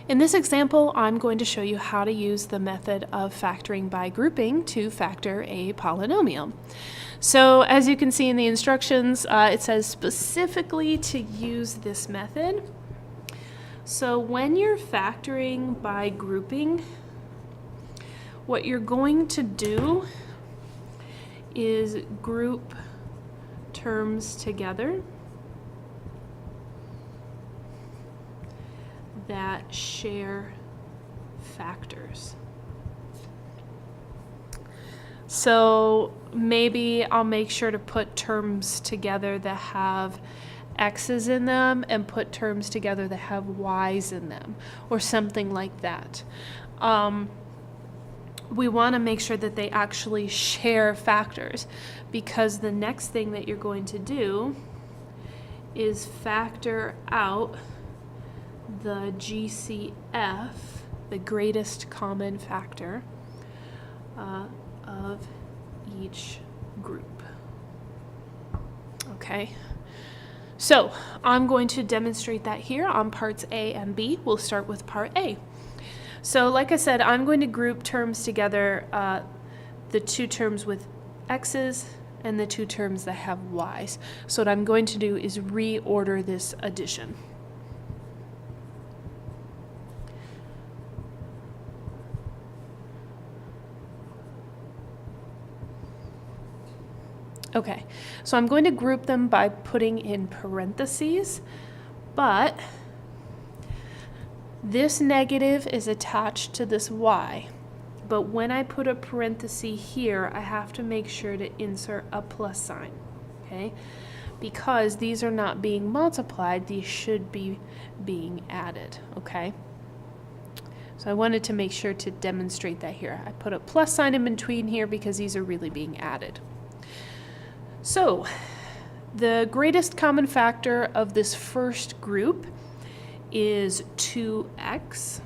In this example, I'm going to show you how to use the method of factoring by grouping to factor a polynomial. So as you can see in the instructions, it says specifically to use this method. So when you're factoring by grouping, what you're going to do is group terms together that share factors. So maybe I'll make sure to put terms together that have x's in them and put terms together that have y's in them, or something like that. We want to make sure that they actually share factors, because the next thing that you're going to do is factor out the GCF, the greatest common factor, of each group. Okay, so I'm going to demonstrate that here on parts A and B. We'll start with part A. So like I said, I'm going to group terms together, the two terms with x's and the two terms that have y's. So what I'm going to do is reorder this addition. Okay, so I'm going to group them by putting in parentheses, but this negative is attached to this y. But when I put a parenthesis here, I have to make sure to insert a plus sign, okay? Because these are not being multiplied, these should be being added, okay? So I wanted to make sure to demonstrate that here. I put a plus sign in between here because these are really being added. So, the greatest common factor of this first group is 2x.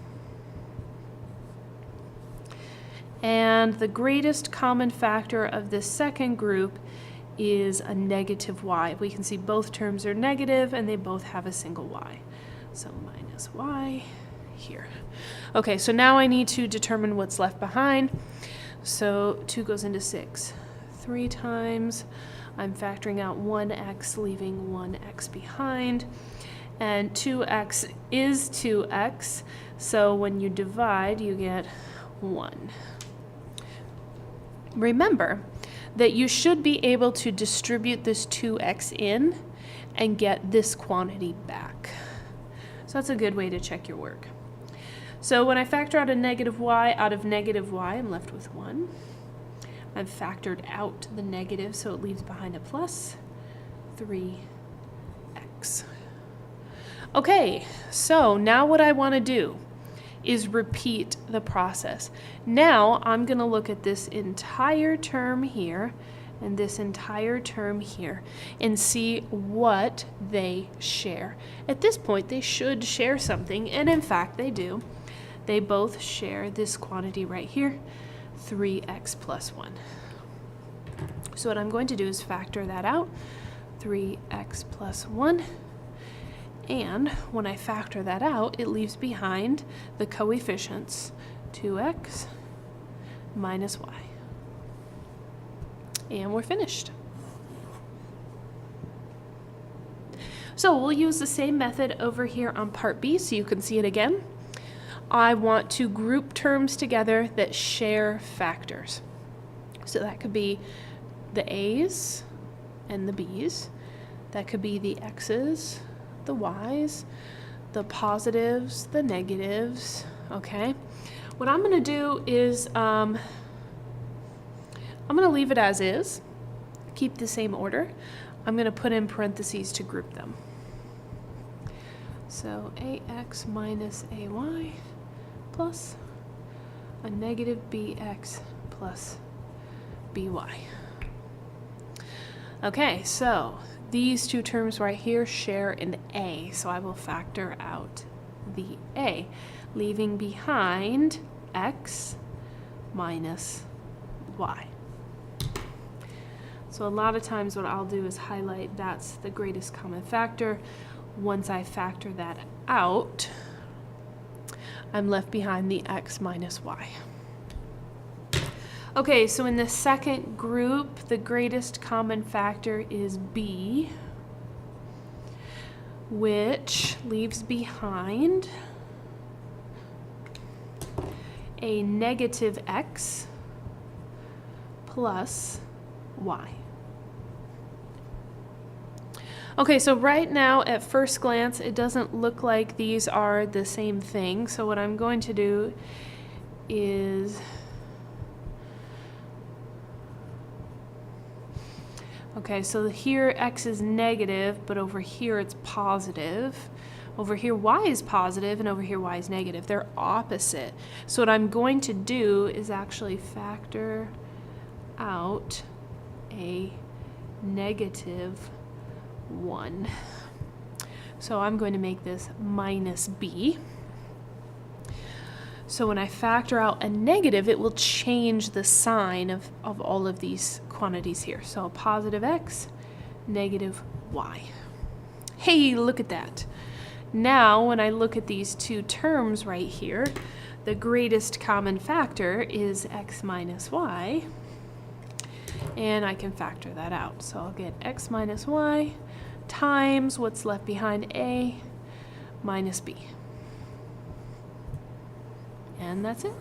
And the greatest common factor of this second group is a negative y. We can see both terms are negative and they both have a single y. So minus y here. Okay, so now I need to determine what's left behind. So 2 goes into 6 3 times. I'm factoring out 1x, leaving 1x behind. And 2x is 2x, so when you divide, you get 1. Remember that you should be able to distribute this 2x in and get this quantity back. So that's a good way to check your work. So when I factor out a negative y out of negative y, I'm left with 1. I've factored out the negative, so it leaves behind a plus 3x. Okay, so now what I want to do is repeat the process. Now I'm going to look at this entire term here and this entire term here and see what they share. At this point, they should share something, and in fact they do. They both share this quantity right here, 3x plus 1. So what I'm going to do is factor that out, 3x plus 1. And when I factor that out, it leaves behind the coefficients 2x minus y. And we're finished. So we'll use the same method over here on part B so you can see it again. I want to group terms together that share factors. So that could be the a's and the b's. That could be the x's, the y's, the positives, the negatives, okay? What I'm going to do is I'm going to leave it as is, keep the same order. I'm going to put in parentheses to group them. So ax minus ay plus a negative bx plus by. Okay, so these two terms right here share an a, so I will factor out the a, leaving behind x minus y. So a lot of times what I'll do is highlight that's the greatest common factor. Once I factor that out, I'm left behind the x minus y. Okay, so in the second group, the greatest common factor is b, which leaves behind a negative x plus y. Okay, so right now at first glance it doesn't look like these are the same thing, so what I'm going to do is okay, so here x is negative, but over here it's positive. Over here y is positive, and over here y is negative. They're opposite. So what I'm going to do is actually factor out a negative 1. So I'm going to make this minus b. So when I factor out a negative, it will change the sign of all of these quantities here. So positive x, negative y. Hey, look at that. Now, when I look at these two terms right here, the greatest common factor is x minus y, and I can factor that out. So I'll get x minus y times what's left behind a minus b. And that's it.